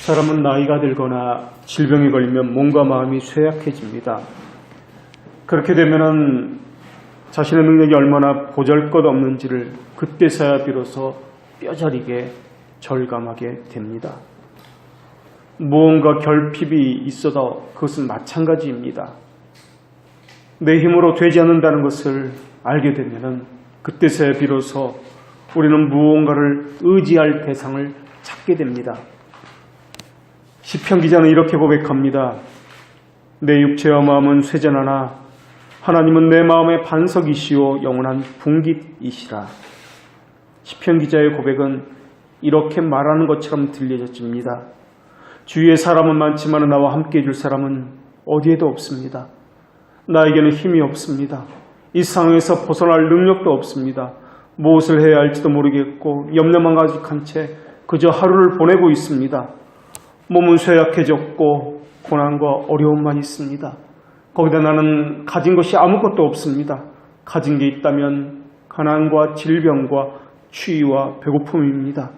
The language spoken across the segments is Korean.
사람은 나이가 들거나 질병에 걸리면 몸과 마음이 쇠약해집니다. 그렇게 되면은 자신의 능력이 얼마나 보잘것없는지를 그때서야 비로소 뼈저리게 절감하게 됩니다. 무언가 결핍이 있어도 그것은 마찬가지입니다. 내 힘으로 되지 않는다는 것을 알게 되면은 그때서야 비로소 우리는 무언가를 의지할 대상을 찾게 됩니다. 시편 기자는 이렇게 고백합니다. 내 육체와 마음은 쇠잔하나 하나님은 내 마음의 반석이시오 영원한 분깃이시라. 시편 기자의 고백은 이렇게 말하는 것처럼 들려집니다. 주위에 사람은 많지만 나와 함께 해줄 사람은 어디에도 없습니다. 나에게는 힘이 없습니다. 이 상황에서 벗어날 능력도 없습니다. 무엇을 해야 할지도 모르겠고 염려만 가득한 채 그저 하루를 보내고 있습니다. 몸은 쇠약해졌고 고난과 어려움만 있습니다. 거기다 나는 가진 것이 아무것도 없습니다. 가진 게 있다면 가난과 질병과 추위와 배고픔입니다.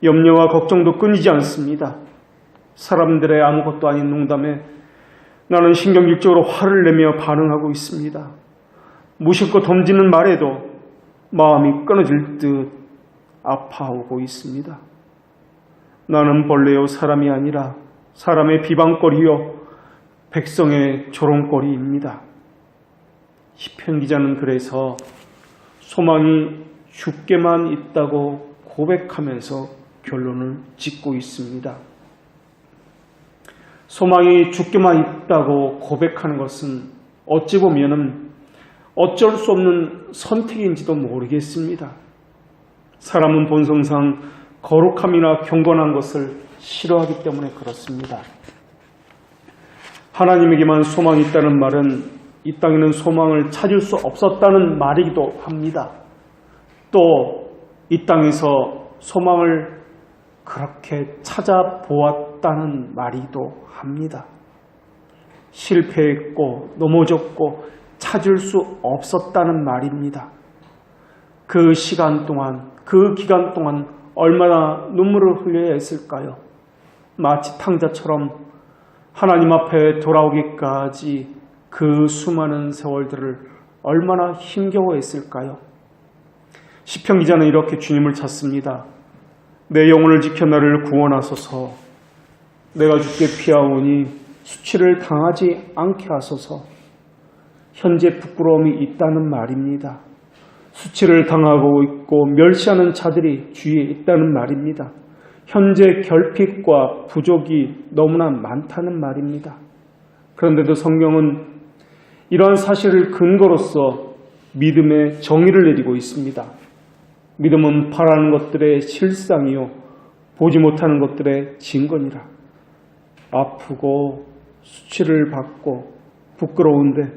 염려와 걱정도 끊이지 않습니다. 사람들의 아무것도 아닌 농담에 나는 신경질적으로 화를 내며 반응하고 있습니다. 무심코 던지는 말에도 마음이 끊어질 듯 아파오고 있습니다. 나는 벌레요 사람이 아니라 사람의 비방거리요 백성의 조롱거리입니다. 시편 기자는 그래서 소망이 죽게만 있다고 고백하면서 결론을 짓고 있습니다. 소망이 죽게만 있다고 고백하는 것은 어찌 보면은 어쩔 수 없는 선택인지도 모르겠습니다. 사람은 본성상 거룩함이나 경건한 것을 싫어하기 때문에 그렇습니다. 하나님에게만 소망이 있다는 말은 이 땅에는 소망을 찾을 수 없었다는 말이기도 합니다. 또 이 땅에서 소망을 그렇게 찾아보았다는 말이기도 합니다. 실패했고 넘어졌고 찾을 수 없었다는 말입니다. 그 시간 동안, 그 기간 동안 얼마나 눈물을 흘려야 했을까요? 마치 탕자처럼 하나님 앞에 돌아오기까지 그 수많은 세월들을 얼마나 힘겨워했을까요? 시편 기자는 이렇게 주님을 찾습니다. 내 영혼을 지켜 나를 구원하소서. 내가 주께 피하오니 수치를 당하지 않게 하소서. 현재 부끄러움이 있다는 말입니다. 수치를 당하고 있고 멸시하는 자들이 주위에 있다는 말입니다. 현재 결핍과 부족이 너무나 많다는 말입니다. 그런데도 성경은 이러한 사실을 근거로서 믿음의 정의를 내리고 있습니다. 믿음은 바라는 것들의 실상이요 보지 못하는 것들의 증거니라. 아프고 수치를 받고 부끄러운데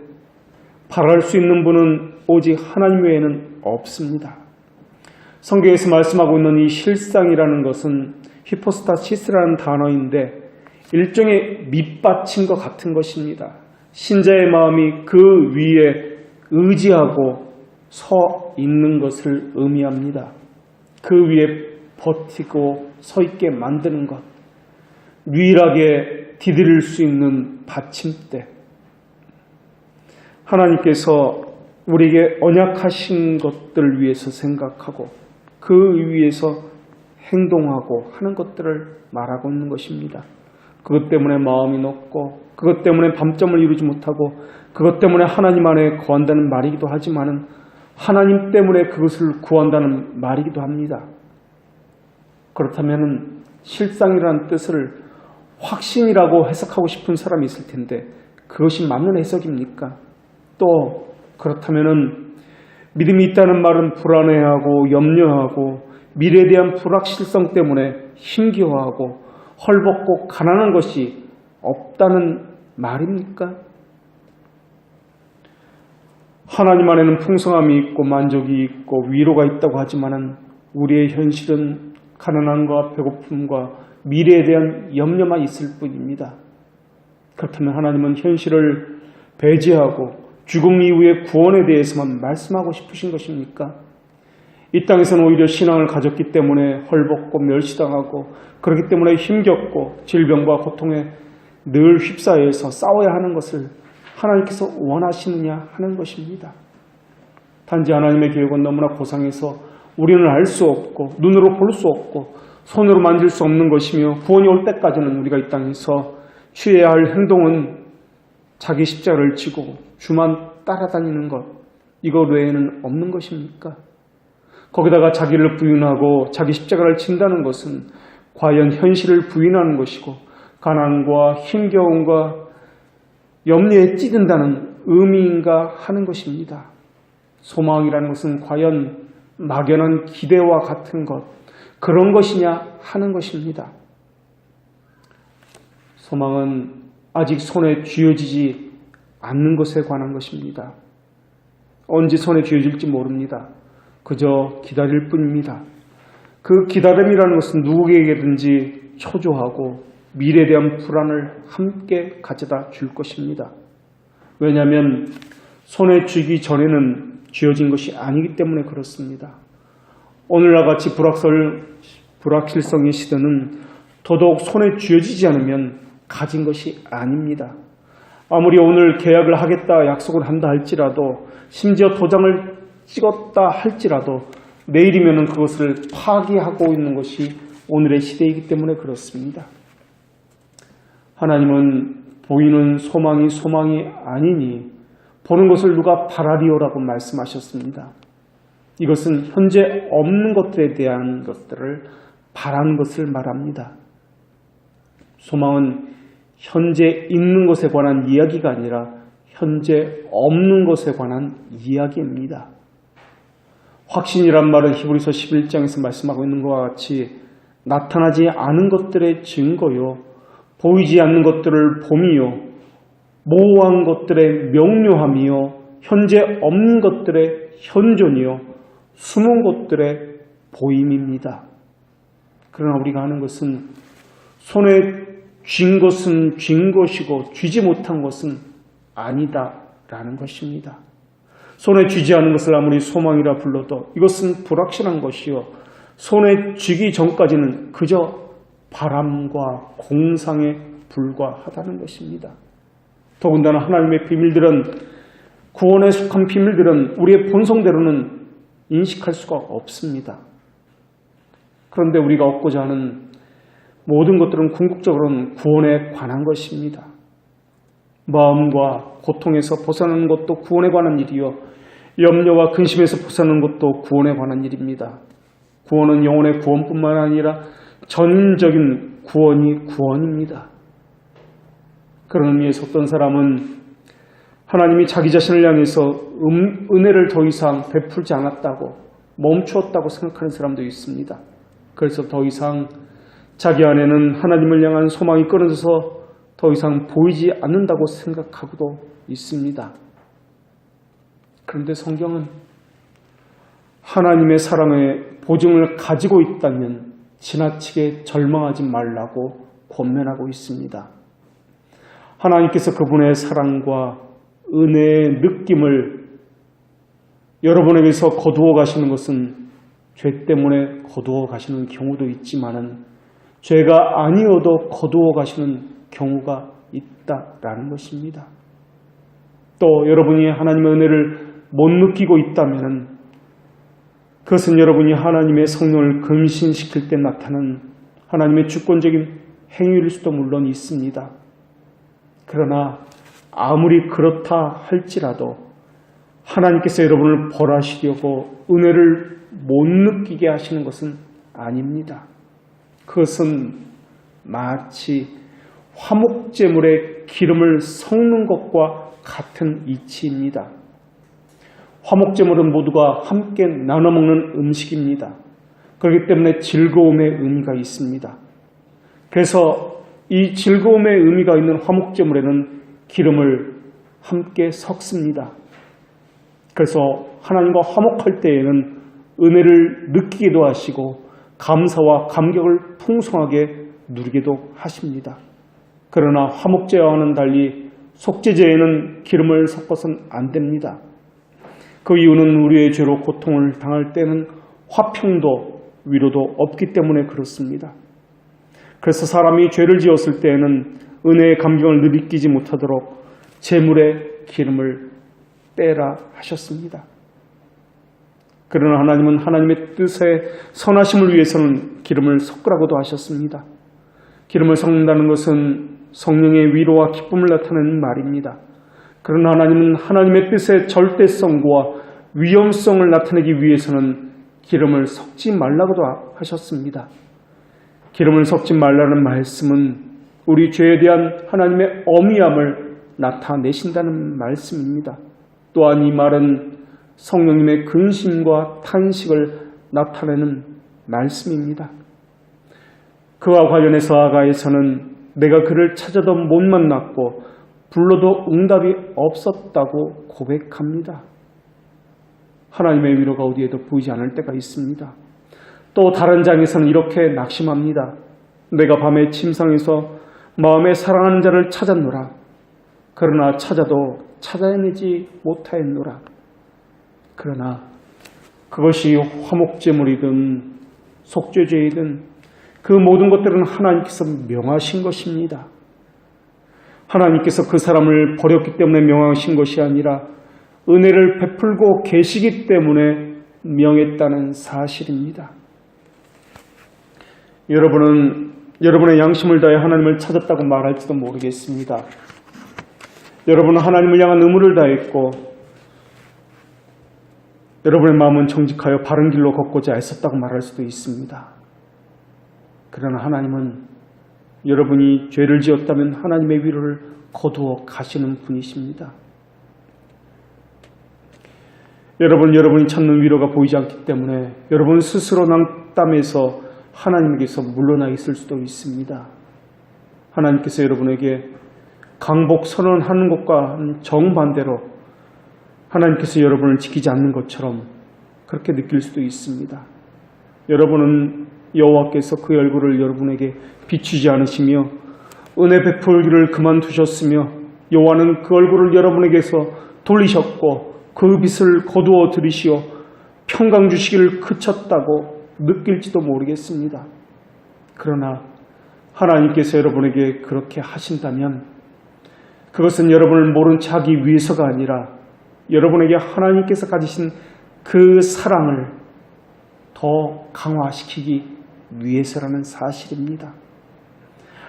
바랄 수 있는 분은 오직 하나님 외에는 없습니다. 성경에서 말씀하고 있는 이 실상이라는 것은 히포스타시스라는 단어인데 일종의 밑받침과 같은 것입니다. 신자의 마음이 그 위에 의지하고 서 있는 것을 의미합니다. 그 위에 버티고 서 있게 만드는 것, 유일하게 디딜 수 있는 받침대. 하나님께서 우리에게 언약하신 것들을 위해서 생각하고 그 위에서 행동하고 하는 것들을 말하고 있는 것입니다. 그것 때문에 마음이 높고 그것 때문에 밤잠을 이루지 못하고 그것 때문에 하나님 안에 거한다는 말이기도 하지만은 하나님 때문에 그것을 구한다는 말이기도 합니다. 그렇다면 실상이라는 뜻을 확신이라고 해석하고 싶은 사람이 있을 텐데 그것이 맞는 해석입니까? 또 그렇다면 믿음이 있다는 말은 불안해하고 염려하고 미래에 대한 불확실성 때문에 힘겨워하고 헐벗고 가난한 것이 없다는 말입니까? 하나님 안에는 풍성함이 있고 만족이 있고 위로가 있다고 하지만은 우리의 현실은 가난함과 배고픔과 미래에 대한 염려만 있을 뿐입니다. 그렇다면 하나님은 현실을 배제하고 죽음 이후의 구원에 대해서만 말씀하고 싶으신 것입니까? 이 땅에서는 오히려 신앙을 가졌기 때문에 헐벗고 멸시당하고 그렇기 때문에 힘겹고 질병과 고통에 늘 휩싸여서 싸워야 하는 것을 하나님께서 원하시느냐 하는 것입니다. 단지 하나님의 계획은 너무나 고상해서 우리는 알 수 없고 눈으로 볼 수 없고 손으로 만질 수 없는 것이며 구원이 올 때까지는 우리가 이 땅에서 취해야 할 행동은 자기 십자가를 지고 주만 따라다니는 것, 이거 외에는 없는 것입니까? 거기다가 자기를 부인하고 자기 십자가를 진다는 것은 과연 현실을 부인하는 것이고 가난과 힘겨움과 염려에 찌든다는 의미인가 하는 것입니다. 소망이라는 것은 과연 막연한 기대와 같은 것, 그런 것이냐 하는 것입니다. 소망은 아직 손에 쥐어지지 않는 것에 관한 것입니다. 언제 손에 쥐어질지 모릅니다. 그저 기다릴 뿐입니다. 그 기다림이라는 것은 누구에게든지 초조하고 미래에 대한 불안을 함께 가져다 줄 것입니다. 왜냐하면 손에 쥐기 전에는 쥐어진 것이 아니기 때문에 그렇습니다. 오늘날 같이 불확실성의 시대는 더더욱 손에 쥐어지지 않으면 가진 것이 아닙니다. 아무리 오늘 계약을 하겠다 약속을 한다 할지라도 심지어 도장을 찍었다 할지라도 내일이면 그것을 파기하고 있는 것이 오늘의 시대이기 때문에 그렇습니다. 하나님은 보이는 소망이 아니니 보는 것을 누가 바라리오라고 말씀하셨습니다. 이것은 현재 없는 것들에 대한 것들을 바라는 것을 말합니다. 소망은 현재 있는 것에 관한 이야기가 아니라 현재 없는 것에 관한 이야기입니다. 확신이란 말은 히브리서 11장에서 말씀하고 있는 것과 같이 나타나지 않은 것들의 증거요, 보이지 않는 것들을 봄이요, 모호한 것들의 명료함이요, 현재 없는 것들의 현존이요, 숨은 것들의 보임입니다. 그러나 우리가 하는 것은 손에 쥔 것은 쥔 것이고 쥐지 못한 것은 아니다라는 것입니다. 손에 쥐지 않은 것을 아무리 소망이라 불러도 이것은 불확실한 것이요, 손에 쥐기 전까지는 그저 바람과 공상에 불과하다는 것입니다. 더군다나 하나님의 비밀들은, 구원에 속한 비밀들은 우리의 본성대로는 인식할 수가 없습니다. 그런데 우리가 얻고자 하는 모든 것들은 궁극적으로는 구원에 관한 것입니다. 마음과 고통에서 벗어나는 것도 구원에 관한 일이요, 염려와 근심에서 벗어나는 것도 구원에 관한 일입니다. 구원은 영혼의 구원뿐만 아니라 전적인 구원이 구원입니다. 그런 의미에서 어떤 사람은 하나님이 자기 자신을 향해서 은혜를 더 이상 베풀지 않았다고, 멈추었다고 생각하는 사람도 있습니다. 그래서 더 이상 자기 안에는 하나님을 향한 소망이 끊어져서 더 이상 보이지 않는다고 생각하고도 있습니다. 그런데 성경은 하나님의 사랑의 보증을 가지고 있다면 지나치게 절망하지 말라고 권면하고 있습니다. 하나님께서 그분의 사랑과 은혜의 느낌을 여러분에게서 거두어 가시는 것은 죄 때문에 거두어 가시는 경우도 있지만은 죄가 아니어도 거두어 가시는 경우가 있다라는 것입니다. 또 여러분이 하나님의 은혜를 못 느끼고 있다면 그것은 여러분이 하나님의 성령을 금신시킬 때 나타나는 하나님의 주권적인 행위일 수도 물론 있습니다. 그러나 아무리 그렇다 할지라도 하나님께서 여러분을 벌하시려고 은혜를 못 느끼게 하시는 것은 아닙니다. 그것은 마치 화목제물에 기름을 섞는 것과 같은 이치입니다. 화목제물은 모두가 함께 나눠 먹는 음식입니다. 그렇기 때문에 즐거움의 의미가 있습니다. 그래서 이 즐거움의 의미가 있는 화목제물에는 기름을 함께 섞습니다. 그래서 하나님과 화목할 때에는 은혜를 느끼기도 하시고 감사와 감격을 풍성하게 누리기도 하십니다. 그러나 화목제와는 달리 속죄제에는 기름을 섞어서는 안 됩니다. 그 이유는 우리의 죄로 고통을 당할 때는 화평도 위로도 없기 때문에 그렇습니다. 그래서 사람이 죄를 지었을 때에는 은혜의 감격을 느끼지 못하도록 제물의 기름을 빼라 하셨습니다. 그러나 하나님은 하나님의 뜻에 선하심을 위해서는 기름을 섞으라고도 하셨습니다. 기름을 섞는다는 것은 성령의 위로와 기쁨을 나타내는 말입니다. 그러나 하나님은 하나님의 뜻의 절대성과 위험성을 나타내기 위해서는 기름을 섞지 말라고도 하셨습니다. 기름을 섞지 말라는 말씀은 우리 죄에 대한 하나님의 엄위함을 나타내신다는 말씀입니다. 또한 이 말은 성령님의 근심과 탄식을 나타내는 말씀입니다. 그와 관련해서 아가에서는 내가 그를 찾아도 못 만났고 불러도 응답이 없었다고 고백합니다. 하나님의 위로가 어디에도 보이지 않을 때가 있습니다. 또 다른 장에서는 이렇게 낙심합니다. 내가 밤에 침상에서 마음에 사랑하는 자를 찾았노라. 그러나 찾아도 찾아내지 못하였노라. 그러나 그것이 화목제물이든 속죄제이든 그 모든 것들은 하나님께서 명하신 것입니다. 하나님께서 그 사람을 버렸기 때문에 명하신 것이 아니라 은혜를 베풀고 계시기 때문에 명했다는 사실입니다. 여러분은 여러분의 양심을 다해 하나님을 찾았다고 말할지도 모르겠습니다. 여러분은 하나님을 향한 의무를 다했고 여러분의 마음은 정직하여 바른 길로 걷고자 애썼다고 말할 수도 있습니다. 그러나 하나님은 여러분이 죄를 지었다면 하나님의 위로를 거두어 가시는 분이십니다. 여러분이 찾는 위로가 보이지 않기 때문에 여러분 스스로 낙담해서 하나님께서 물러나 있을 수도 있습니다. 하나님께서 여러분에게 강복 선언하는 것과 정반대로 하나님께서 여러분을 지키지 않는 것처럼 그렇게 느낄 수도 있습니다. 여러분은 여호와께서 그 얼굴을 여러분에게 비추지 않으시며 은혜 베풀기를 그만두셨으며 여호와는 그 얼굴을 여러분에게서 돌리셨고 그 빛을 거두어 들이시어 평강 주시기를 그쳤다고 느낄지도 모르겠습니다. 그러나 하나님께서 여러분에게 그렇게 하신다면 그것은 여러분을 모른 채 하기 위해서가 아니라 여러분에게 하나님께서 가지신 그 사랑을 더 강화시키기 위해서라는 사실입니다.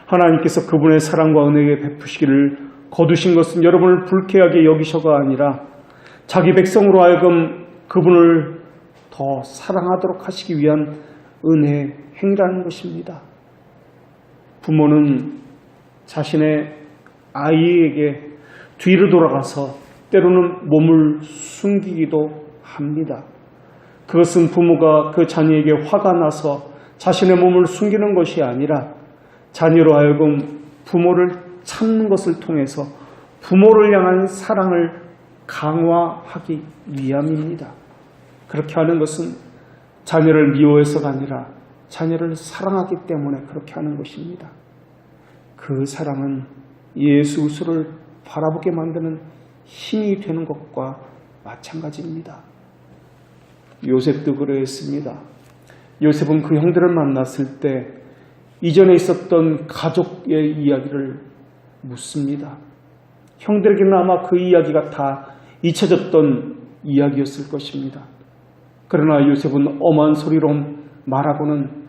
하나님께서 그분의 사랑과 은혜에 베푸시기를 거두신 것은 여러분을 불쾌하게 여기셔가 아니라 자기 백성으로 하여금 그분을 더 사랑하도록 하시기 위한 은혜의 행위라는 것입니다. 부모는 자신의 아이에게 뒤로 돌아가서 때로는 몸을 숨기기도 합니다. 그것은 부모가 그 자녀에게 화가 나서 자신의 몸을 숨기는 것이 아니라 자녀로 하여금 부모를 찾는 것을 통해서 부모를 향한 사랑을 강화하기 위함입니다. 그렇게 하는 것은 자녀를 미워해서가 아니라 자녀를 사랑하기 때문에 그렇게 하는 것입니다. 그 사랑은 예수 그리스도를 바라보게 만드는 힘이 되는 것과 마찬가지입니다. 요셉도 그랬습니다. 요셉은 그 형들을 만났을 때 이전에 있었던 가족의 이야기를 묻습니다. 형들에게는 아마 그 이야기가 다 잊혀졌던 이야기였을 것입니다. 그러나 요셉은 엄한 소리로 말하고는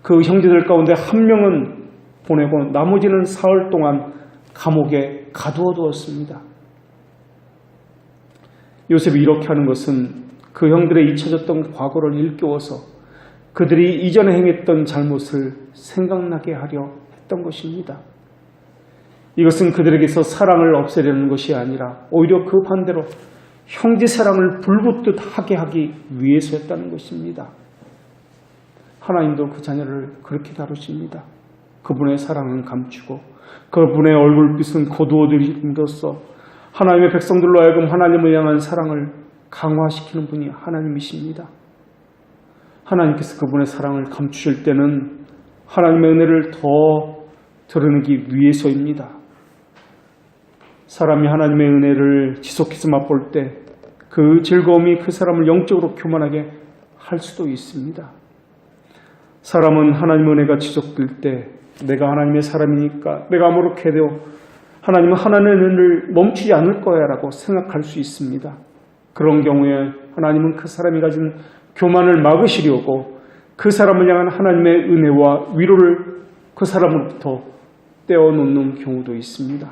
그 형제들 가운데 한 명은 보내고 나머지는 사흘 동안 감옥에 가두어 두었습니다. 요셉이 이렇게 하는 것은 그 형들의 잊혀졌던 과거를 일깨워서 그들이 이전에 행했던 잘못을 생각나게 하려 했던 것입니다. 이것은 그들에게서 사랑을 없애려는 것이 아니라 오히려 그 반대로 형제 사랑을 불붙듯 하게 하기 위해서였다는 것입니다. 하나님도 그 자녀를 그렇게 다루십니다. 그분의 사랑은 감추고 그분의 얼굴빛은 거두어들임으로써 하나님의 백성들로 하여금 하나님을 향한 사랑을 강화시키는 분이 하나님이십니다. 하나님께서 그분의 사랑을 감추실 때는 하나님의 은혜를 더 드러내기 위해서입니다. 사람이 하나님의 은혜를 지속해서 맛볼 때 그 즐거움이 그 사람을 영적으로 교만하게 할 수도 있습니다. 사람은 하나님의 은혜가 지속될 때 내가 하나님의 사람이니까 내가 아무렇게 해도 하나님은 하나님의 은혜를 멈추지 않을 거야 라고 생각할 수 있습니다. 그런 경우에 하나님은 그 사람이 가진 교만을 막으시려고 그 사람을 향한 하나님의 은혜와 위로를 그 사람으로부터 떼어놓는 경우도 있습니다.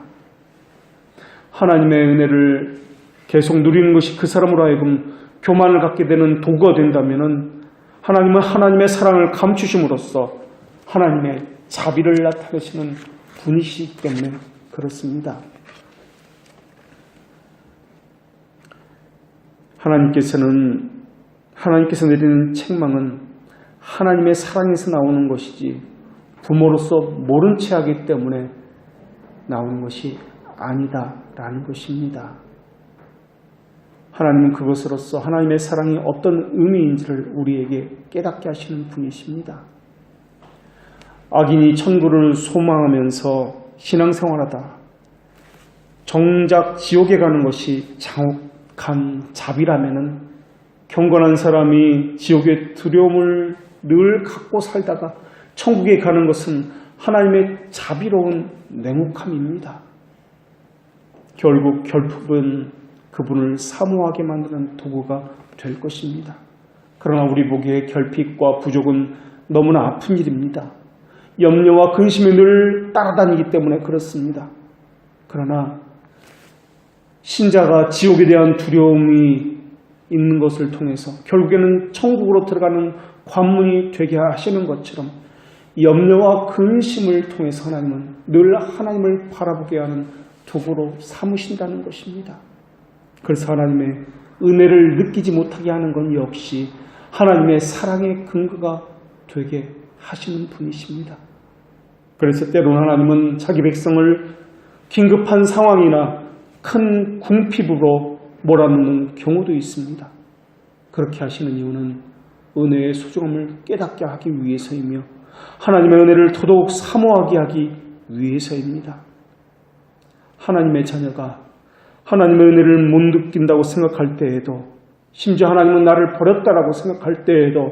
하나님의 은혜를 계속 누리는 것이 그 사람으로 하여금 교만을 갖게 되는 도구가 된다면 하나님은 하나님의 사랑을 감추심으로써 하나님의 자비를 나타내시는 분이시기 때문에 그렇습니다. 하나님께서 내리는 책망은 하나님의 사랑에서 나오는 것이지 부모로서 모른 채 하기 때문에 나오는 것이 아니다라는 것입니다. 하나님은 그것으로서 하나님의 사랑이 어떤 의미인지를 우리에게 깨닫게 하시는 분이십니다. 악인이 천국을 소망하면서 신앙생활하다 정작 지옥에 가는 것이 장혹한 자비라면은 경건한 사람이 지옥의 두려움을 늘 갖고 살다가 천국에 가는 것은 하나님의 자비로운 냉혹함입니다. 결국 결핍은 그분을 사모하게 만드는 도구가 될 것입니다. 그러나 우리 보기에 결핍과 부족은 너무나 아픈 일입니다. 염려와 근심이 늘 따라다니기 때문에 그렇습니다. 그러나 신자가 지옥에 대한 두려움이 있는 것을 통해서 결국에는 천국으로 들어가는 관문이 되게 하시는 것처럼 염려와 근심을 통해서 하나님은 늘 하나님을 바라보게 하는 도구로 삼으신다는 것입니다. 그래서 하나님의 은혜를 느끼지 못하게 하는 건 역시 하나님의 사랑의 근거가 되게 하시는 분이십니다. 그래서 때로는 하나님은 자기 백성을 긴급한 상황이나 큰 궁핍으로 몰아넣는 경우도 있습니다. 그렇게 하시는 이유는 은혜의 소중함을 깨닫게 하기 위해서이며 하나님의 은혜를 더더욱 사모하게 하기 위해서입니다. 하나님의 자녀가 하나님의 은혜를 못 느낀다고 생각할 때에도, 심지어 하나님은 나를 버렸다라고 생각할 때에도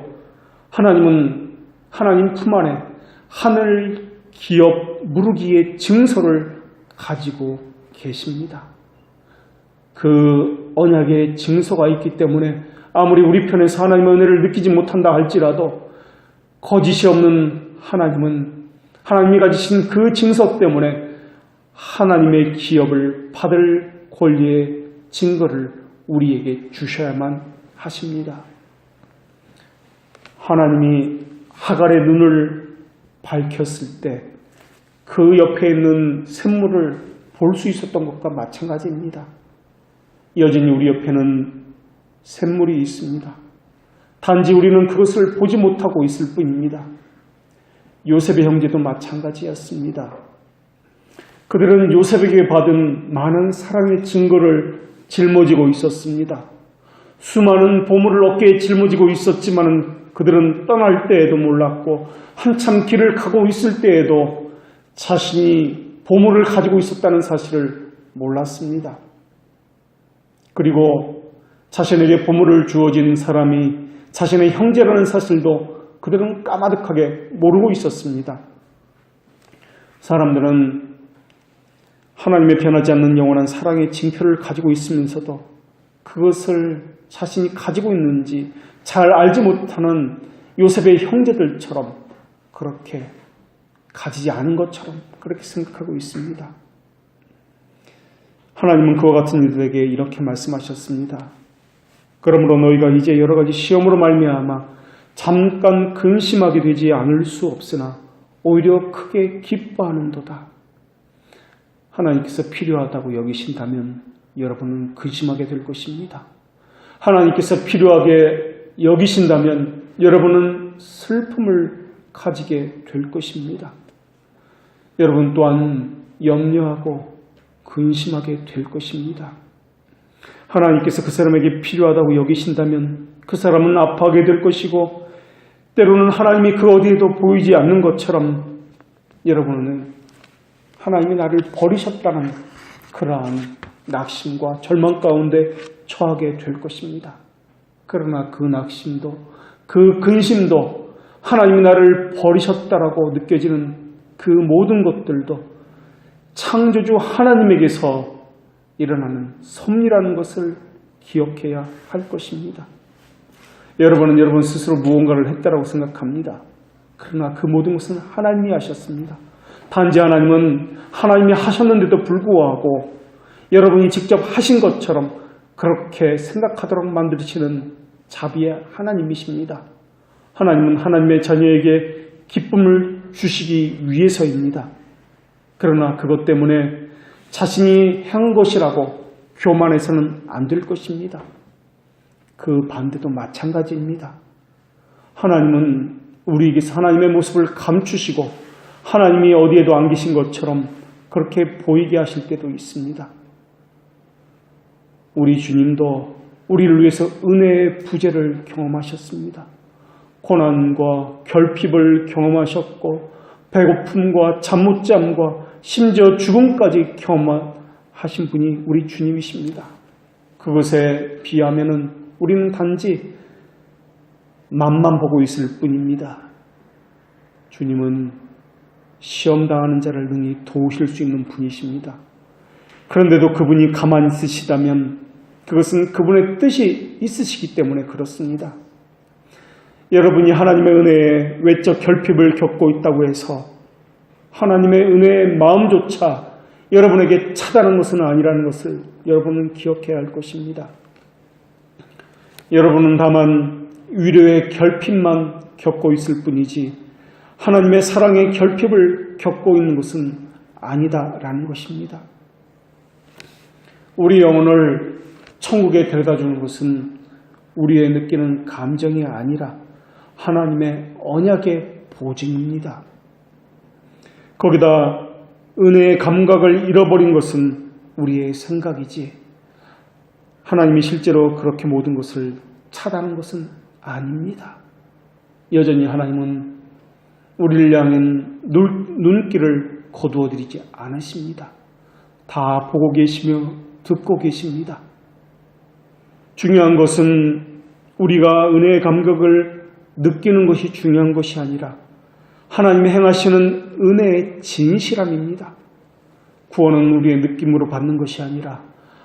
하나님 품 안에 하늘 기업 무르기의 증서를 가지고 계십니다. 그 언약의 증서가 있기 때문에 아무리 우리 편에서 하나님의 은혜를 느끼지 못한다 할지라도 거짓이 없는 하나님은 하나님이 가지신 그 증서 때문에 하나님의 기업을 받을 권리의 증거를 우리에게 주셔야만 하십니다. 하나님이 하갈의 눈을 밝혔을 때 그 옆에 있는 샘물을 볼 수 있었던 것과 마찬가지입니다. 여전히 우리 옆에는 샘물이 있습니다. 단지 우리는 그것을 보지 못하고 있을 뿐입니다. 요셉의 형제도 마찬가지였습니다. 그들은 요셉에게 받은 많은 사랑의 증거를 짊어지고 있었습니다. 수많은 보물을 어깨에 짊어지고 있었지만 그들은 떠날 때에도 몰랐고 한참 길을 가고 있을 때에도 자신이 보물을 가지고 있었다는 사실을 몰랐습니다. 그리고 자신에게 보물을 주어진 사람이 자신의 형제라는 사실도 그들은 까마득하게 모르고 있었습니다. 사람들은 하나님의 변하지 않는 영원한 사랑의 징표를 가지고 있으면서도 그것을 자신이 가지고 있는지 잘 알지 못하는 요셉의 형제들처럼 그렇게 가지지 않은 것처럼 그렇게 생각하고 있습니다. 하나님은 그와 같은 이들에게 이렇게 말씀하셨습니다. 그러므로 너희가 이제 여러 가지 시험으로 말미암아 잠깐 근심하게 되지 않을 수 없으나 오히려 크게 기뻐하는도다. 하나님께서 필요하다고 여기신다면 여러분은 근심하게 될 것입니다. 하나님께서 필요하게 여기신다면 여러분은 슬픔을 가지게 될 것입니다. 여러분 또한 염려하고 근심하게 될 것입니다. 하나님께서 그 사람에게 필요하다고 여기신다면 그 사람은 아파하게 될 것이고 때로는 하나님이 그 어디에도 보이지 않는 것처럼 여러분은 하나님이 나를 버리셨다는 그러한 낙심과 절망 가운데 처하게 될 것입니다. 그러나 그 낙심도 그 근심도 하나님이 나를 버리셨다라고 느껴지는 그 모든 것들도 창조주 하나님에게서 일어나는 섭리라는 것을 기억해야 할 것입니다. 여러분은 여러분 스스로 무언가를 했다라고 생각합니다. 그러나 그 모든 것은 하나님이 하셨습니다. 단지 하나님은 하나님이 하셨는데도 불구하고 여러분이 직접 하신 것처럼 그렇게 생각하도록 만드시는 자비의 하나님이십니다. 하나님은 하나님의 자녀에게 기쁨을 주시기 위해서입니다. 그러나 그것 때문에 자신이 한 것이라고 교만해서는 안 될 것입니다. 그 반대도 마찬가지입니다. 하나님은 우리에게서 하나님의 모습을 감추시고 하나님이 어디에도 안 계신 것처럼 그렇게 보이게 하실 때도 있습니다. 우리 주님도 우리를 위해서 은혜의 부재를 경험하셨습니다. 고난과 결핍을 경험하셨고 배고픔과 잠 못 잠과 심지어 죽음까지 경험하신 분이 우리 주님이십니다. 그것에 비하면 우리는 단지 맛만 보고 있을 뿐입니다. 주님은 시험당하는 자를 능히 도우실 수 있는 분이십니다. 그런데도 그분이 가만히 있으시다면 그것은 그분의 뜻이 있으시기 때문에 그렇습니다. 여러분이 하나님의 은혜에 외적 결핍을 겪고 있다고 해서 하나님의 은혜의 마음조차 여러분에게 차다는 것은 아니라는 것을 여러분은 기억해야 할 것입니다. 여러분은 다만 위로의 결핍만 겪고 있을 뿐이지 하나님의 사랑의 결핍을 겪고 있는 것은 아니다라는 것입니다. 우리 영혼을 천국에 데려다주는 것은 우리의 느끼는 감정이 아니라 하나님의 언약의 보증입니다. 거기다 은혜의 감각을 잃어버린 것은 우리의 생각이지 하나님이 실제로 그렇게 모든 것을 차단하는 것은 아닙니다. 여전히 하나님은 우리를 향한 눈길을 거두어드리지 않으십니다. 다 보고 계시며 듣고 계십니다. 중요한 것은 우리가 은혜의 감각을 느끼는 것이 중요한 것이 아니라 하나님이 행하시는 은혜의 진실함입니다. 구원은 우리의 느낌으로 받는 것이 아니라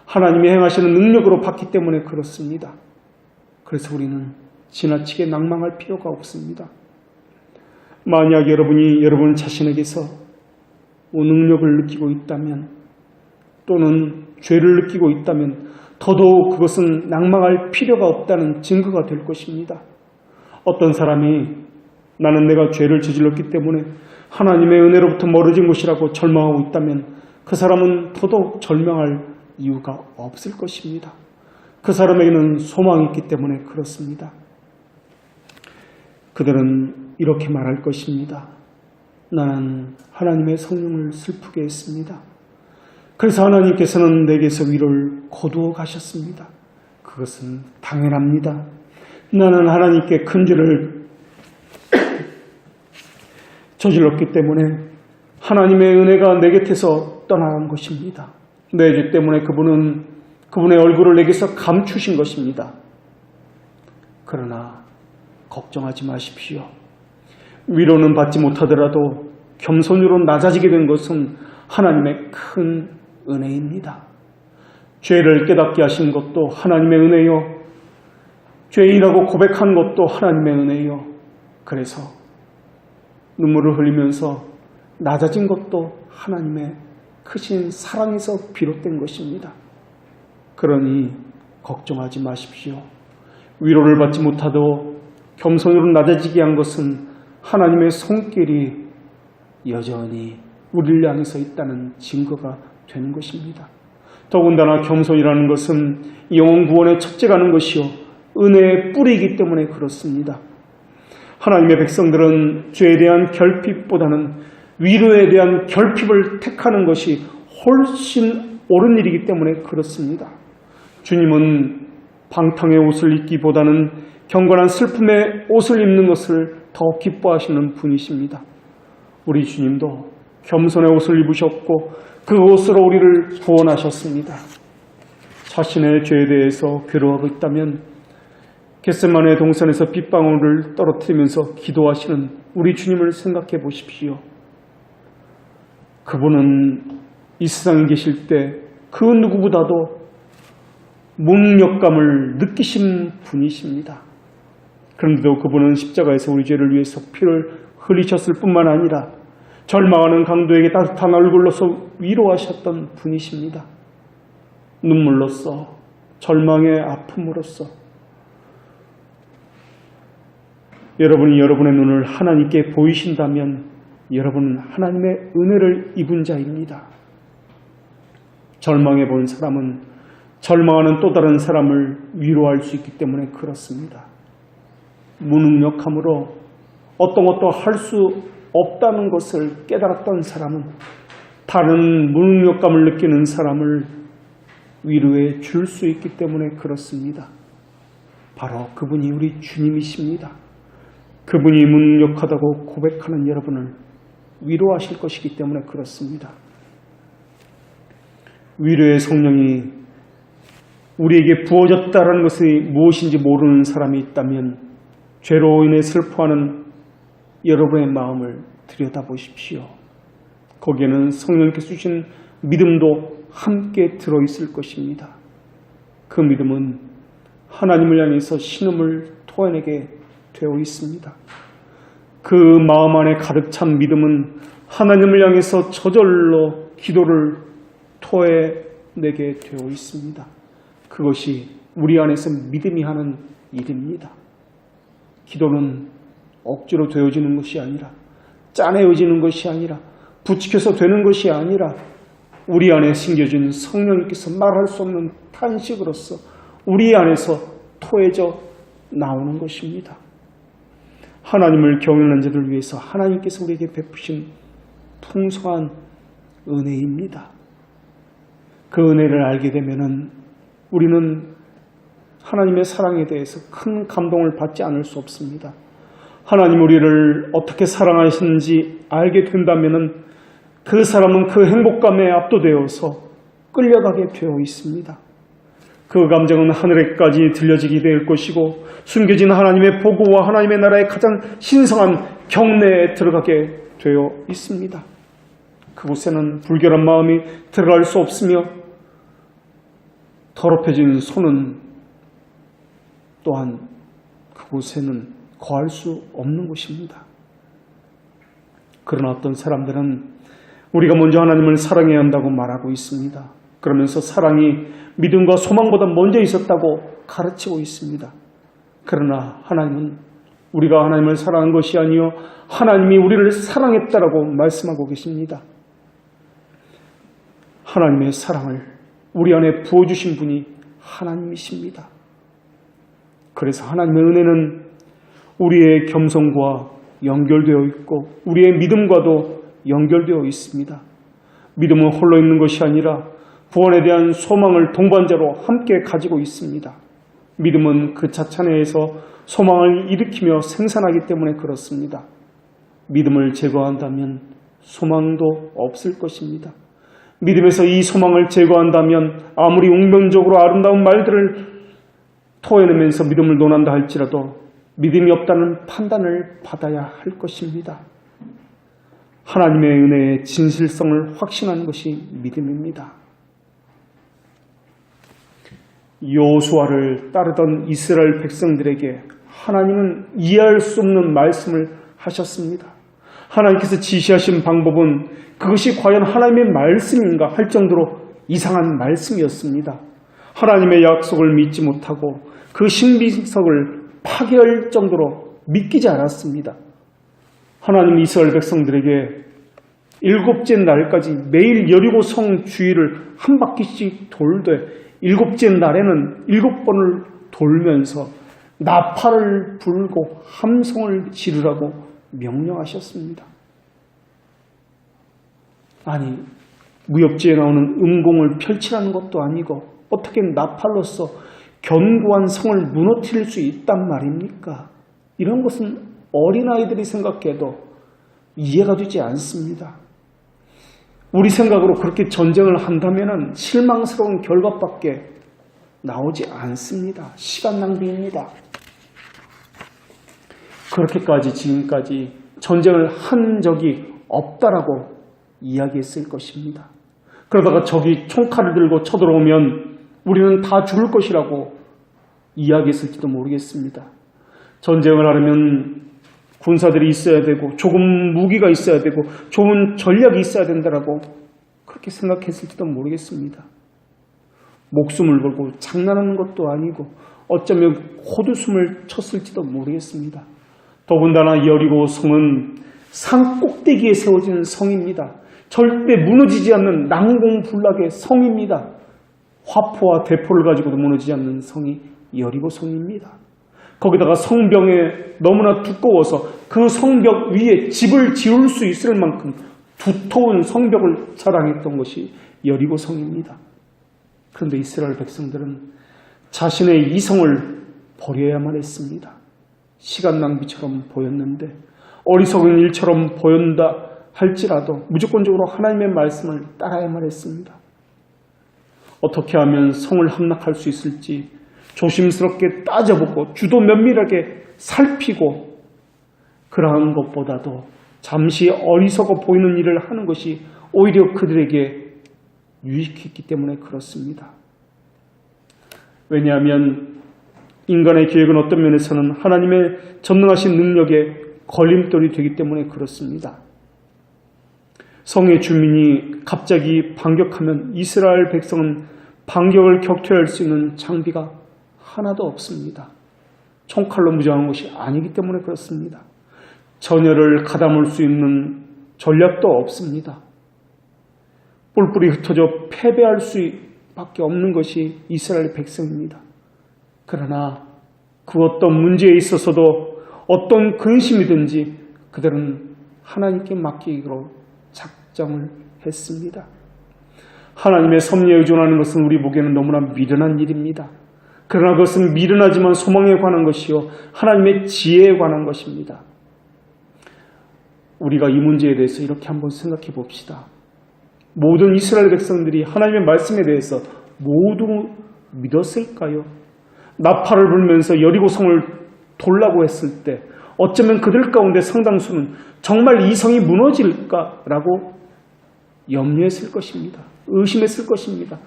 하나님이 행하시는 능력으로 받기 때문에 그렇습니다. 그래서 우리는 지나치게 낭망할 필요가 없습니다. 만약 여러분이 여러분 자신에게서 능력을 느끼고 있다면 또는 죄를 느끼고 있다면 더더욱 그것은 낭망할 필요가 없다는 증거가 될 것입니다. 어떤 사람이 나는 내가 죄를 저질렀기 때문에 하나님의 은혜로부터 멀어진 것이라고 절망하고 있다면 그 사람은 더더욱 절망할 이유가 없을 것입니다. 그 사람에게는 소망이 있기 때문에 그렇습니다. 그들은 이렇게 말할 것입니다. 나는 하나님의 성령을 슬프게 했습니다. 그래서 하나님께서는 내게서 위로를 거두어 가셨습니다. 그것은 당연합니다. 나는 하나님께 큰 죄를 저질렀기 때문에 하나님의 은혜가 내 곁에서 떠나간 것입니다. 내 죄 때문에 그분의 얼굴을 내게서 감추신 것입니다. 그러나 걱정하지 마십시오. 위로는 받지 못하더라도 겸손으로 낮아지게 된 것은 하나님의 큰 은혜입니다. 죄를 깨닫게 하신 것도 하나님의 은혜요. 죄인이라고 고백한 것도 하나님의 은혜요. 그래서 눈물을 흘리면서 낮아진 것도 하나님의 크신 사랑에서 비롯된 것입니다. 그러니 걱정하지 마십시오. 위로를 받지 못하도 겸손으로 낮아지게 한 것은 하나님의 손길이 여전히 우리를 향해서 있다는 증거가 되는 것입니다. 더군다나 겸손이라는 것은 영혼 구원의 첫째가는 것이요 은혜의 뿌리이기 때문에 그렇습니다. 하나님의 백성들은 죄에 대한 결핍보다는 위로에 대한 결핍을 택하는 것이 훨씬 옳은 일이기 때문에 그렇습니다. 주님은 방탕의 옷을 입기보다는 경건한 슬픔의 옷을 입는 것을 더 기뻐하시는 분이십니다. 우리 주님도 겸손의 옷을 입으셨고 그 옷으로 우리를 구원하셨습니다. 자신의 죄에 대해서 괴로워하고 있다면 겟세마네 동산에서 빗방울을 떨어뜨리면서 기도하시는 우리 주님을 생각해 보십시오. 그분은 이 세상에 계실 때 그 누구보다도 무능력감을 느끼신 분이십니다. 그런데도 그분은 십자가에서 우리 죄를 위해서 피를 흘리셨을 뿐만 아니라 절망하는 강도에게 따뜻한 얼굴로서 위로하셨던 분이십니다. 눈물로써, 절망의 아픔으로써 여러분이 여러분의 눈을 하나님께 보이신다면 여러분은 하나님의 은혜를 입은 자입니다. 절망해 본 사람은 절망하는 또 다른 사람을 위로할 수 있기 때문에 그렇습니다. 무능력함으로 어떤 것도 할 수 없다는 것을 깨달았던 사람은 다른 무능력감을 느끼는 사람을 위로해 줄 수 있기 때문에 그렇습니다. 바로 그분이 우리 주님이십니다. 그분이 무능력하다고 고백하는 여러분을 위로하실 것이기 때문에 그렇습니다. 위로의 성령이 우리에게 부어졌다는 것이 무엇인지 모르는 사람이 있다면 죄로 인해 슬퍼하는 여러분의 마음을 들여다보십시오. 거기에는 성령께서 주신 믿음도 함께 들어있을 것입니다. 그 믿음은 하나님을 향해서 신음을 토해내게 되어 있습니다. 그 마음 안에 가득 찬 믿음은 하나님을 향해서 저절로 기도를 토해내게 되어 있습니다. 그것이 우리 안에서 믿음이 하는 일입니다. 기도는 억지로 되어지는 것이 아니라, 짜내어지는 것이 아니라, 부추겨서 되는 것이 아니라 우리 안에 심겨진 성령님께서 말할 수 없는 탄식으로서 우리 안에서 토해져 나오는 것입니다. 하나님을 경외하는 자들을 위해서 하나님께서 우리에게 베푸신 풍성한 은혜입니다. 그 은혜를 알게 되면은 우리는 하나님의 사랑에 대해서 큰 감동을 받지 않을 수 없습니다. 하나님 우리를 어떻게 사랑하시는지 알게 된다면은 그 사람은 그 행복감에 압도되어서 끌려가게 되어 있습니다. 그 감정은 하늘에까지 들려지게 될 것이고 숨겨진 하나님의 보고와 하나님의 나라의 가장 신성한 경내에 들어가게 되어 있습니다. 그곳에는 불결한 마음이 들어갈 수 없으며 더럽혀진 손은 또한 그곳에는 거할 수 없는 곳입니다. 그러나 어떤 사람들은 우리가 먼저 하나님을 사랑해야 한다고 말하고 있습니다. 그러면서 사랑이 믿음과 소망보다 먼저 있었다고 가르치고 있습니다. 그러나 하나님은 우리가 하나님을 사랑한 것이 아니요 하나님이 우리를 사랑했다라고 말씀하고 계십니다. 하나님의 사랑을 우리 안에 부어주신 분이 하나님이십니다. 그래서 하나님의 은혜는 우리의 겸손과 연결되어 있고 우리의 믿음과도 연결되어 있습니다. 믿음은 홀로 있는 것이 아니라 구원에 대한 소망을 동반자로 함께 가지고 있습니다. 믿음은 그 자체 내에서 소망을 일으키며 생산하기 때문에 그렇습니다. 믿음을 제거한다면 소망도 없을 것입니다. 믿음에서 이 소망을 제거한다면 아무리 운명적으로 아름다운 말들을 토해내면서 믿음을 논한다 할지라도 믿음이 없다는 판단을 받아야 할 것입니다. 하나님의 은혜의 진실성을 확신하는 것이 믿음입니다. 여호수아를 따르던 이스라엘 백성들에게 하나님은 이해할 수 없는 말씀을 하셨습니다. 하나님께서 지시하신 방법은 그것이 과연 하나님의 말씀인가 할 정도로 이상한 말씀이었습니다. 하나님의 약속을 믿지 못하고 그 신비석을 파괴할 정도로 믿기지 않았습니다. 하나님 이스라엘 백성들에게 7째 날까지 매일 여리고 성 주위를 한 바퀴씩 돌되 7째 날에는 7번을 돌면서 나팔을 불고 함성을 지르라고 명령하셨습니다. 아니, 무협지에 나오는 음공을 펼치라는 것도 아니고 어떻게 나팔로서 견고한 성을 무너뜨릴 수 있단 말입니까? 이런 것은 어린아이들이 생각해도 이해가 되지 않습니다. 우리 생각으로 그렇게 전쟁을 한다면 실망스러운 결과밖에 나오지 않습니다. 시간 낭비입니다. 그렇게까지 지금까지 전쟁을 한 적이 없다라고 이야기했을 것입니다. 그러다가 적이 총칼을 들고 쳐들어오면 우리는 다 죽을 것이라고 이야기했을지도 모르겠습니다. 전쟁을 하려면 군사들이 있어야 되고 좋은 무기가 있어야 되고 좋은 전략이 있어야 된다라고 그렇게 생각했을지도 모르겠습니다. 목숨을 걸고 장난하는 것도 아니고 어쩌면 헛웃음을 쳤을지도 모르겠습니다. 더군다나 여리고 성은 산 꼭대기에 세워진 성입니다. 절대 무너지지 않는 난공불락의 성입니다. 화포와 대포를 가지고도 무너지지 않는 성이 여리고 성입니다. 거기다가 성벽에 너무나 두꺼워서 그 성벽 위에 집을 지을 수 있을 만큼 두터운 성벽을 자랑했던 것이 여리고 성입니다. 그런데 이스라엘 백성들은 자신의 이성을 버려야만 했습니다. 시간 낭비처럼 보였는데 어리석은 일처럼 보인다 할지라도 무조건적으로 하나님의 말씀을 따라야만 했습니다. 어떻게 하면 성을 함락할 수 있을지 조심스럽게 따져보고 주도 면밀하게 살피고 그러한 것보다도 잠시 어리석어 보이는 일을 하는 것이 오히려 그들에게 유익했기 때문에 그렇습니다. 왜냐하면 인간의 계획은 어떤 면에서는 하나님의 전능하신 능력에 걸림돌이 되기 때문에 그렇습니다. 성의 주민이 갑자기 반격하면 이스라엘 백성은 반격을 격퇴할 수 있는 장비가 하나도 없습니다. 총칼로 무장한 것이 아니기 때문에 그렇습니다. 전열을 가다물 수 있는 전략도 없습니다. 뿔뿔이 흩어져 패배할 수밖에 없는 것이 이스라엘 백성입니다. 그러나 그 어떤 문제에 있어서도 어떤 근심이든지 그들은 하나님께 맡기기로 작정을 했습니다. 하나님의 섭리에 의존하는 것은 우리 보기에는 너무나 미련한 일입니다. 그러나 그것은 미련하지만 소망에 관한 것이요 하나님의 지혜에 관한 것입니다. 우리가 이 문제에 대해서 이렇게 한번 생각해 봅시다. 모든 이스라엘 백성들이 하나님의 말씀에 대해서 모두 믿었을까요? 나팔을 불면서 여리고성을 돌라고 했을 때 어쩌면 그들 가운데 상당수는 정말 이 성이 무너질까라고 염려했을 것입니다. 의심했을 것입니다.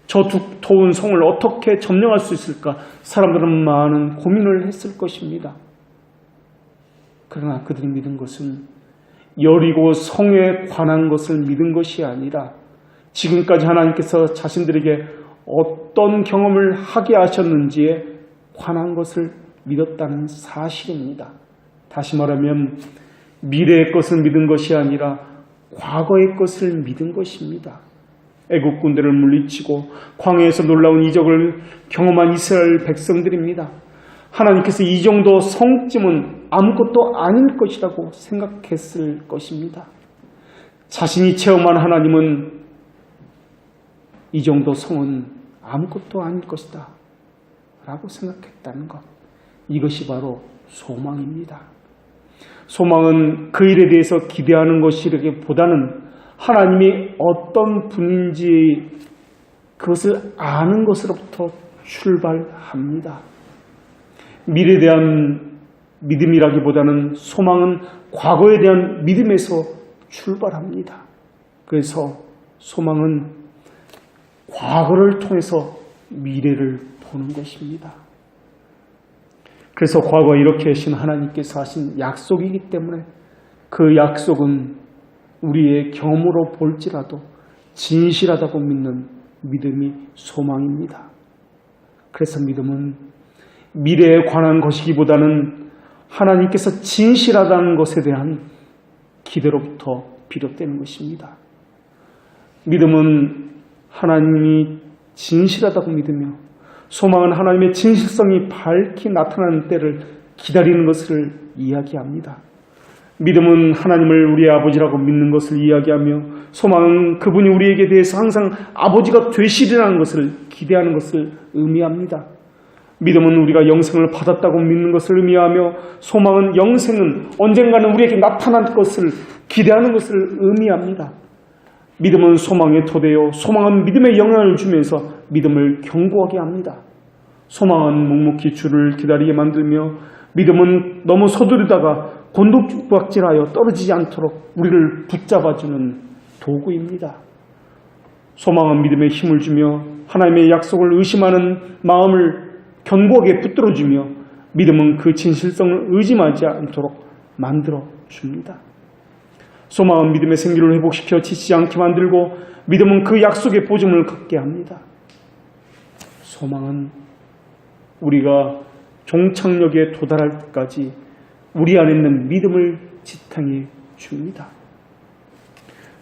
저 두터운 성을 어떻게 점령할 수 있을까? 사람들은 많은 고민을 했을 것입니다. 그러나 그들이 믿은 것은 여리고 성에 관한 것을 믿은 것이 아니라 지금까지 하나님께서 자신들에게 어떤 경험을 하게 하셨는지에 관한 것을 믿었다는 사실입니다. 다시 말하면 미래의 것을 믿은 것이 아니라 과거의 것을 믿은 것입니다. 애국 군대를 물리치고 광야에서 놀라운 이적을 경험한 이스라엘 백성들입니다. 하나님께서 이 정도 성쯤은 아무것도 아닐 것이라고 생각했을 것입니다. 자신이 체험한 하나님은 이 정도 성은 아무것도 아닐 것이다 라고 생각했다는 것. 이것이 바로 소망입니다. 소망은 그 일에 대해서 기대하는 것이라기보다는 하나님이 어떤 분인지 그것을 아는 것으로부터 출발합니다. 미래에 대한 믿음이라기보다는 소망은 과거에 대한 믿음에서 출발합니다. 그래서 소망은 과거를 통해서 미래를 보는 것입니다. 그래서 과거에 이렇게 하신 하나님께서 하신 약속이기 때문에 그 약속은 우리의 경험으로 볼지라도 진실하다고 믿는 믿음이 소망입니다. 그래서 믿음은 미래에 관한 것이기보다는 하나님께서 진실하다는 것에 대한 기대로부터 비롯되는 것입니다. 믿음은 하나님이 진실하다고 믿으며 소망은 하나님의 진실성이 밝히 나타나는 때를 기다리는 것을 이야기합니다. 믿음은 하나님을 우리의 아버지라고 믿는 것을 이야기하며 소망은 그분이 우리에게 대해서 항상 아버지가 되시리라는 것을 기대하는 것을 의미합니다. 믿음은 우리가 영생을 받았다고 믿는 것을 의미하며 소망은 영생은 언젠가는 우리에게 나타날 것을 기대하는 것을 의미합니다. 믿음은 소망의 토대요 소망은 믿음에 영향을 주면서 믿음을 견고하게 합니다. 소망은 묵묵히 주를 기다리게 만들며 믿음은 너무 서두르다가 곤두박질하여 떨어지지 않도록 우리를 붙잡아주는 도구입니다. 소망은 믿음에 힘을 주며 하나님의 약속을 의심하는 마음을 견고하게 붙들어주며 믿음은 그 진실성을 의심하지 않도록 만들어줍니다. 소망은 믿음의 생기를 회복시켜 지치지 않게 만들고 믿음은 그 약속의 보증을 갖게 합니다. 소망은 우리가 종착역에 도달할 때까지 우리 안에 있는 믿음을 지탱해 줍니다.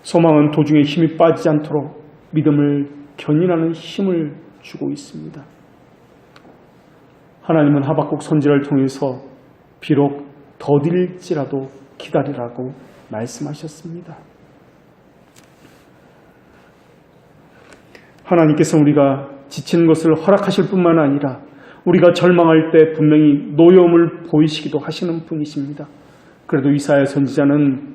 소망은 도중에 힘이 빠지지 않도록 믿음을 견인하는 힘을 주고 있습니다. 하나님은 하박국 선지자를 통해서 비록 더딜지라도 기다리라고 말씀하셨습니다. 하나님께서 우리가 지치는 것을 허락하실 뿐만 아니라 우리가 절망할 때 분명히 노여움을 보이시기도 하시는 분이십니다. 그래도 이사야 선지자는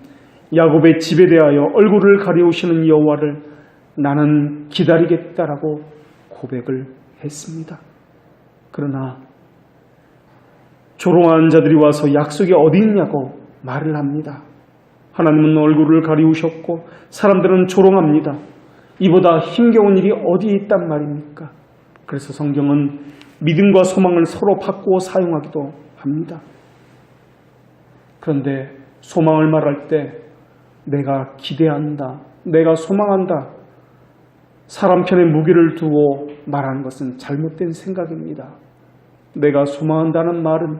야곱의 집에 대하여 얼굴을 가리우시는 여호와를 나는 기다리겠다라고 고백을 했습니다. 그러나 조롱하는 자들이 와서 약속이 어디 있냐고 말을 합니다. 하나님은 얼굴을 가리우셨고 사람들은 조롱합니다. 이보다 힘겨운 일이 어디에 있단 말입니까? 그래서 성경은 믿음과 소망을 서로 바꾸어 사용하기도 합니다. 그런데 소망을 말할 때 내가 기대한다, 내가 소망한다, 사람 편에 무게를 두고 말하는 것은 잘못된 생각입니다. 내가 소망한다는 말은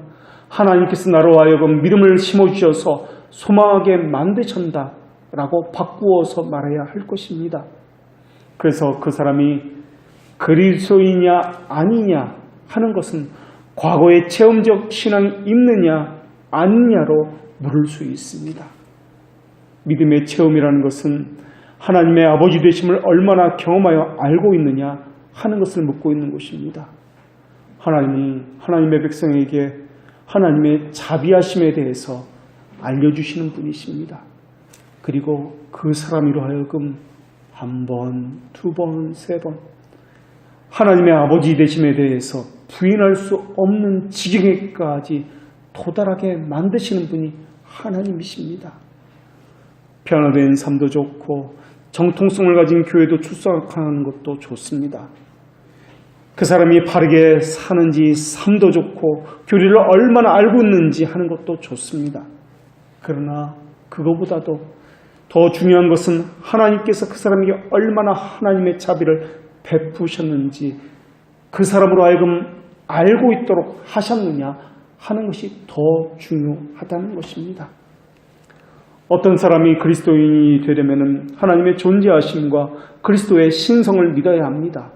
하나님께서 나로 하여금 믿음을 심어주셔서 소망하게 만드신다라고 바꾸어서 말해야 할 것입니다. 그래서 그 사람이 그리스도이냐 아니냐 하는 것은 과거의 체험적 신앙이 있느냐 아니냐로 물을 수 있습니다. 믿음의 체험이라는 것은 하나님의 아버지 되심을 얼마나 경험하여 알고 있느냐 하는 것을 묻고 있는 것입니다. 하나님은 하나님의 백성에게 하나님의 자비하심에 대해서 알려주시는 분이십니다. 그리고 그 사람으로 하여금 한 번, 두 번, 세 번 하나님의 아버지 되심에 대해서 부인할 수 없는 지경에까지 도달하게 만드시는 분이 하나님이십니다. 변화된 삶도 좋고 정통성을 가진 교회도 출석하는 것도 좋습니다. 그 사람이 바르게 사는지 삶도 좋고 교리를 얼마나 알고 있는지 하는 것도 좋습니다. 그러나 그거보다도 더 중요한 것은 하나님께서 그 사람에게 얼마나 하나님의 자비를 베푸셨는지 그 사람으로 하여금 알고 있도록 하셨느냐 하는 것이 더 중요하다는 것입니다. 어떤 사람이 그리스도인이 되려면 하나님의 존재하심과 그리스도의 신성을 믿어야 합니다.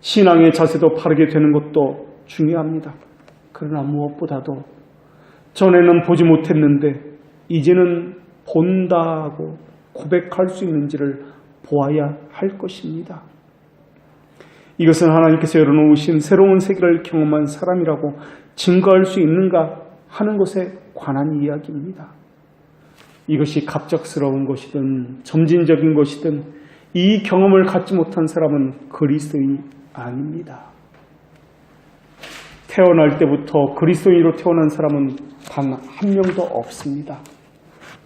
신앙의 자세도 바르게 되는 것도 중요합니다. 그러나 무엇보다도 전에는 보지 못했는데 이제는 본다고 고백할 수 있는지를 보아야 할 것입니다. 이것은 하나님께서 열어놓으신 새로운 세계를 경험한 사람이라고 증거할 수 있는가 하는 것에 관한 이야기입니다. 이것이 갑작스러운 것이든 점진적인 것이든 이 경험을 갖지 못한 사람은 그리스도인이 아닙니다. 태어날 때부터 그리스도인으로 태어난 사람은 단 한 명도 없습니다.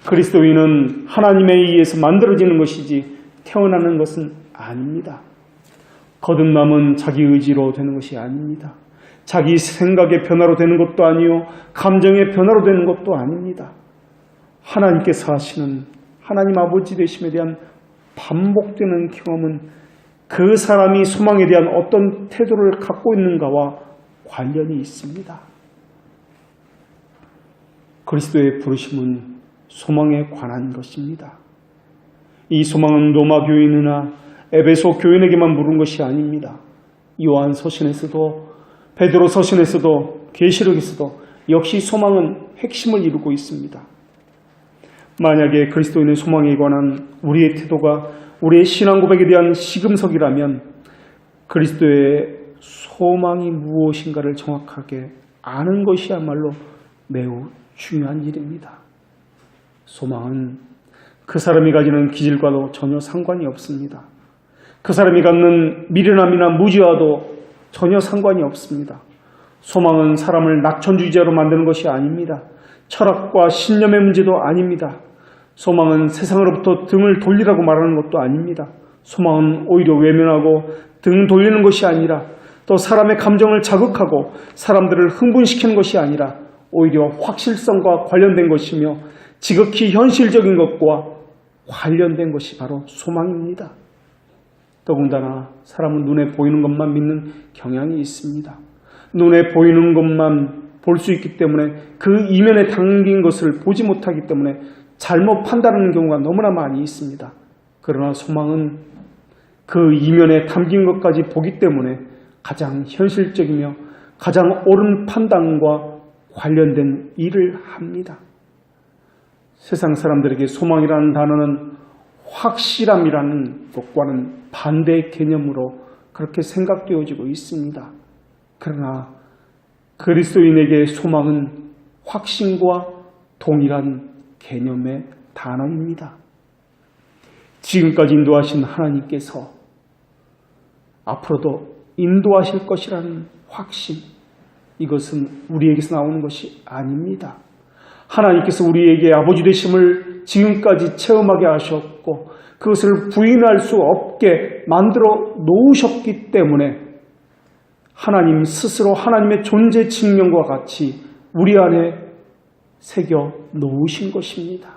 그리스도인은 하나님에 의해서 만들어지는 것이지 태어나는 것은 아닙니다. 거듭남은 자기 의지로 되는 것이 아닙니다. 자기 생각의 변화로 되는 것도 아니요 감정의 변화로 되는 것도 아닙니다. 하나님께서 하시는 하나님 아버지 되심에 대한 반복되는 경험은 그 사람이 소망에 대한 어떤 태도를 갖고 있는가와 관련이 있습니다. 그리스도의 부르심은 소망에 관한 것입니다. 이 소망은 로마 교인이나 에베소 교인에게만 물은 것이 아닙니다. 요한 서신에서도 베드로 서신에서도 계시록에서도 역시 소망은 핵심을 이루고 있습니다. 만약에 그리스도인의 소망에 관한 우리의 태도가 우리의 신앙 고백에 대한 시금석이라면 그리스도의 소망이 무엇인가를 정확하게 아는 것이야말로 매우 중요한 일입니다. 소망은 그 사람이 가지는 기질과도 전혀 상관이 없습니다. 그 사람이 갖는 미련함이나 무지와도 전혀 상관이 없습니다. 소망은 사람을 낙천주의자로 만드는 것이 아닙니다. 철학과 신념의 문제도 아닙니다. 소망은 세상으로부터 등을 돌리라고 말하는 것도 아닙니다. 소망은 오히려 외면하고 등 돌리는 것이 아니라 또 사람의 감정을 자극하고 사람들을 흥분시키는 것이 아니라 오히려 확실성과 관련된 것이며 지극히 현실적인 것과 관련된 것이 바로 소망입니다. 더군다나 사람은 눈에 보이는 것만 믿는 경향이 있습니다. 눈에 보이는 것만 볼 수 있기 때문에 그 이면에 담긴 것을 보지 못하기 때문에 잘못 판단하는 경우가 너무나 많이 있습니다. 그러나 소망은 그 이면에 담긴 것까지 보기 때문에 가장 현실적이며 가장 옳은 판단과 관련된 일을 합니다. 세상 사람들에게 소망이라는 단어는 확실함이라는 것과는 반대의 개념으로 그렇게 생각되어지고 있습니다. 그러나 그리스도인에게 소망은 확신과 동일한 개념의 단어입니다. 지금까지 인도하신 하나님께서 앞으로도 인도하실 것이라는 확신, 이것은 우리에게서 나오는 것이 아닙니다. 하나님께서 우리에게 아버지 되심을 지금까지 체험하게 하셨고 그것을 부인할 수 없게 만들어 놓으셨기 때문에 하나님 스스로 하나님의 존재 증명과 같이 우리 안에 새겨 놓으신 것입니다.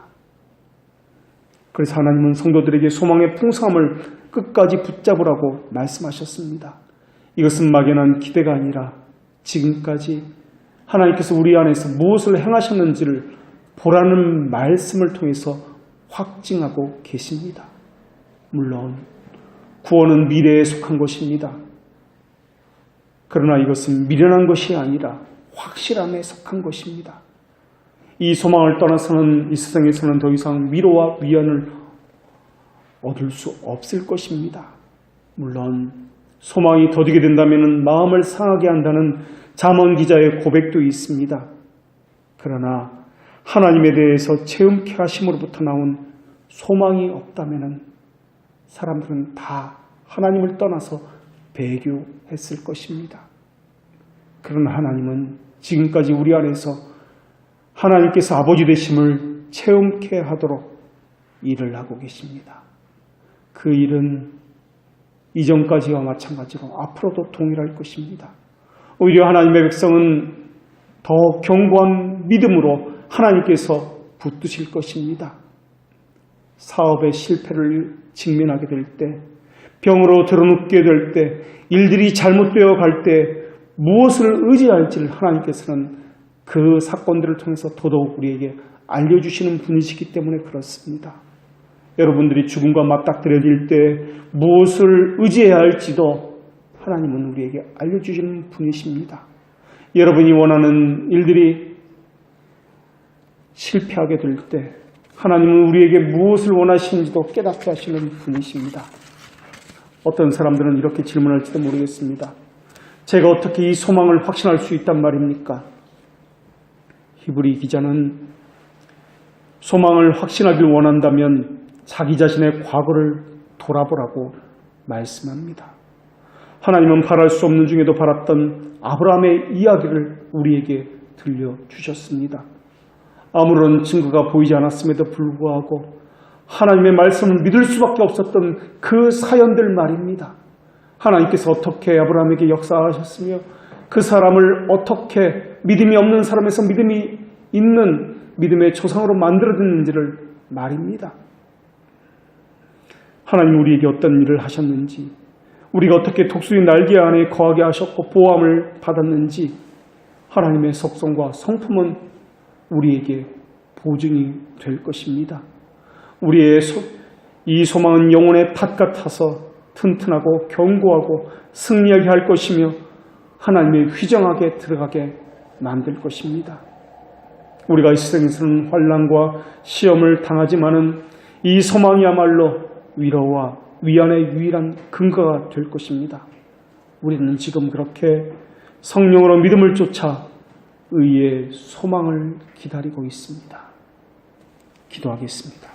그래서 하나님은 성도들에게 소망의 풍성함을 끝까지 붙잡으라고 말씀하셨습니다. 이것은 막연한 기대가 아니라 지금까지 하나님께서 우리 안에서 무엇을 행하셨는지를 보라는 말씀을 통해서 확증하고 계십니다. 물론 구원은 미래에 속한 것입니다. 그러나 이것은 미련한 것이 아니라 확실함에 속한 것입니다. 이 소망을 떠나서는 이 세상에서는 더 이상 위로와 위안을 얻을 수 없을 것입니다. 물론 소망이 더디게 된다면 마음을 상하게 한다는 잠언 기자의 고백도 있습니다. 그러나 하나님에 대해서 체험케 하심으로부터 나온 소망이 없다면 사람들은 다 하나님을 떠나서 배교했을 것입니다. 그러나 하나님은 지금까지 우리 안에서 하나님께서 아버지 되심을 체험케 하도록 일을 하고 계십니다. 그 일은 이전까지와 마찬가지로 앞으로도 동일할 것입니다. 오히려 하나님의 백성은 더 견고한 믿음으로 하나님께서 붙드실 것입니다. 사업의 실패를 직면하게 될 때, 병으로 드러눕게 될 때, 일들이 잘못되어 갈 때 무엇을 의지할지를 하나님께서는 그 사건들을 통해서 더더욱 우리에게 알려주시는 분이시기 때문에 그렇습니다. 여러분들이 죽음과 맞닥뜨려질 때 무엇을 의지해야 할지도 하나님은 우리에게 알려주시는 분이십니다. 여러분이 원하는 일들이 실패하게 될 때 하나님은 우리에게 무엇을 원하시는지도 깨닫게 하시는 분이십니다. 어떤 사람들은 이렇게 질문할지도 모르겠습니다. 제가 어떻게 이 소망을 확신할 수 있단 말입니까? 히브리 기자는 소망을 확신하길 원한다면 자기 자신의 과거를 돌아보라고 말씀합니다. 하나님은 바랄 수 없는 중에도 바랐던 아브라함의 이야기를 우리에게 들려주셨습니다. 아무런 증거가 보이지 않았음에도 불구하고 하나님의 말씀을 믿을 수밖에 없었던 그 사연들 말입니다. 하나님께서 어떻게 아브라함에게 역사하셨으며 그 사람을 어떻게 믿음이 없는 사람에서 믿음이 있는 믿음의 조상으로 만들어냈는지를 말입니다. 하나님 우리에게 어떤 일을 하셨는지, 우리가 어떻게 독수리 날개 안에 거하게 하셨고 보호함을 받았는지 하나님의 속성과 성품은 우리에게 보증이 될 것입니다. 우리의 이 소망은 영혼의 밭 같아서 튼튼하고 견고하고 승리하게 할 것이며 하나님의 휘정하게 들어가게 만들 것입니다. 우리가 이 세상에서는 환난과 시험을 당하지만은 이 소망이야말로 위로와 위안의 유일한 근거가 될 것입니다. 우리는 지금 그렇게 성령으로 믿음을 쫓아 의의 소망을 기다리고 있습니다. 기도하겠습니다.